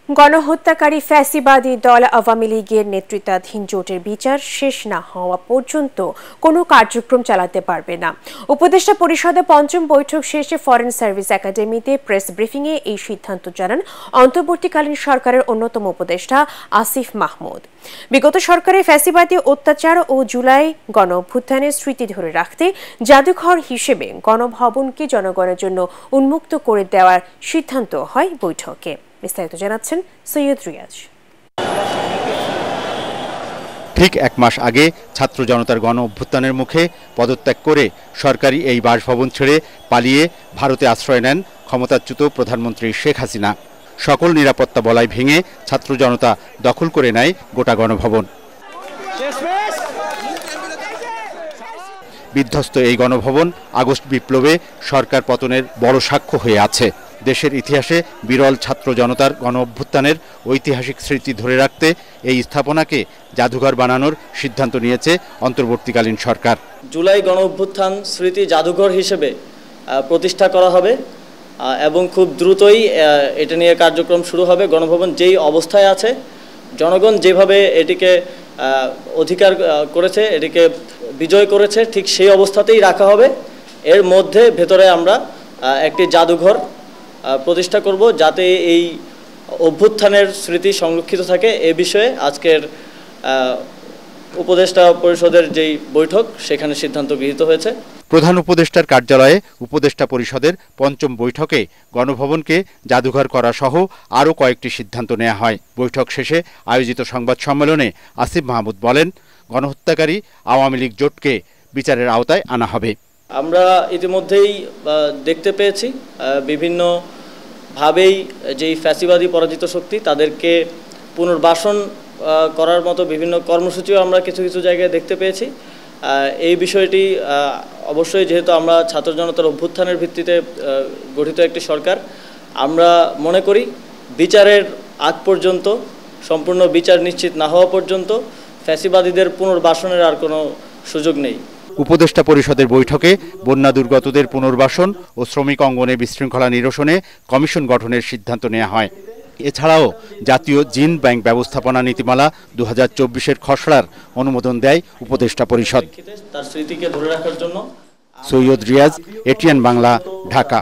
গণহত্যাকারী ফ্যাসিবাদী দল আওয়ামী লীগের নেতৃত্বাধীন জোটের বিচার শেষ না হওয়া পর্যন্ত কোনো কার্যক্রম চালাতে পারবে না। উপদেষ্টা পরিষদের পঞ্চম বৈঠক শেষে ফরেন সার্ভিস একাডেমিতে প্রেস ব্রিফিংয়ে এই সিদ্ধান্ত জানান অন্তর্বর্তীকালীন সরকারের অন্যতম উপদেষ্টা আসিফ মাহমুদ। বিগত সরকারের ফ্যাসিবাদী অত্যাচার ও জুলাই গণঅভ্যুত্থানের স্মৃতি ধরে রাখতে জাদুঘর হিসেবে গণভবনকে জনগণের জন্য উন্মুক্ত করে দেওয়ার সিদ্ধান্ত হয় বৈঠকে। বিস্তারিত জানাচ্ছেন সৈয়দ রিয়াজ। ঠিক এক মাস আগে ছাত্র জনতার গণ অভ্যুত্থানের মুখে পদত্যাগ করে সরকারি এই বাসভবন ছেড়ে পালিয়ে ভারতে আশ্রয় নেন ক্ষমতাচ্যুত প্রধানমন্ত্রী শেখ হাসিনা। সকল নিরাপত্তা বলয় ভেঙে ছাত্র জনতা দখল করে নেয় গোটা গণভবন। বিধ্বস্ত এই গণভবন আগস্ট বিপ্লবে সরকার পতনের বড় সাক্ষ্য হয়ে আছে। দেশের ইতিহাসে বিরল ছাত্র জনতার গণ অভ্যুত্থানের ঐতিহাসিক স্মৃতি ধরে রাখতে এই স্থাপনাকে জাদুঘর বানানোর সিদ্ধান্ত নিয়েছে অন্তর্বর্তীকালীন সরকার। জুলাই গণ অভ্যুত্থান স্মৃতি জাদুঘর হিসেবে প্রতিষ্ঠা করা হবে এবং খুব দ্রুতই এটা নিয়ে কার্যক্রম শুরু হবে। গণভবন যেই অবস্থায় আছে, জনগণ যেভাবে এটিকে অধিকার করেছে, এটিকে বিজয় করেছে, ঠিক সেই অবস্থাতেই রাখা হবে। এর মধ্যে ভেতরে আমরা একটি জাদুঘর প্রতিষ্ঠা করব, যাতে এই অভ্যুত্থানের স্মৃতি সংরক্ষিত থাকে। এ বিষয়ে আজকের উপদেষ্টা পরিষদের যেই বৈঠক, সেখানে সিদ্ধান্ত গৃহীত হয়েছে। প্রধান উপদেষ্টার কার্যালয়ে উপদেষ্টা পরিষদের পঞ্চম বৈঠকে গণভবনকে জাদুঘর করা সহ আরও কয়েকটি সিদ্ধান্ত নেওয়া হয়। বৈঠক শেষে আয়োজিত সংবাদ সম্মেলনে আসিফ মাহমুদ বলেন, গণহত্যাকারী আওয়ামী লীগ জোটকে বিচারের আওতায় আনা হবে। আমরা ইতিমধ্যেই দেখতে পেয়েছি বিভিন্নভাবেই যেই ফ্যাসিবাদী পরাজিত শক্তি, তাদেরকে পুনর্বাসন করার মতো বিভিন্ন কর্মসূচিও আমরা কিছু কিছু জায়গায় দেখতে পেয়েছি। এই বিষয়টি অবশ্যই, যেহেতু আমরা ছাত্র জনতার অভ্যুত্থানের ভিত্তিতে গঠিত একটি সরকার, আমরা মনে করি বিচারের আগ পর্যন্ত, সম্পূর্ণ বিচার নিশ্চিত না হওয়া পর্যন্ত ফ্যাসিবাদীদের পুনর্বাসনের আর কোনো সুযোগ নেই। উপদেষ্টা পরিষদের বৈঠকে বন্যা দুর্গতদের পুনর্বাসন ও শ্রমিক অঙ্গনে বিশৃঙ্খলা নিরসনে কমিশন গঠনের সিদ্ধান্ত নেওয়া হয়। এছাড়াও জাতীয় জিন ব্যাংক ব্যবস্থাপনা নীতিমালা 2024-এর খসড়ার অনুমোদন দেয় উপদেষ্টা পরিষদ। তার স্মৃতিকে ধরে রাখার জন্য। সৈয়দ রিয়াজ, এটিএন বাংলা, ঢাকা।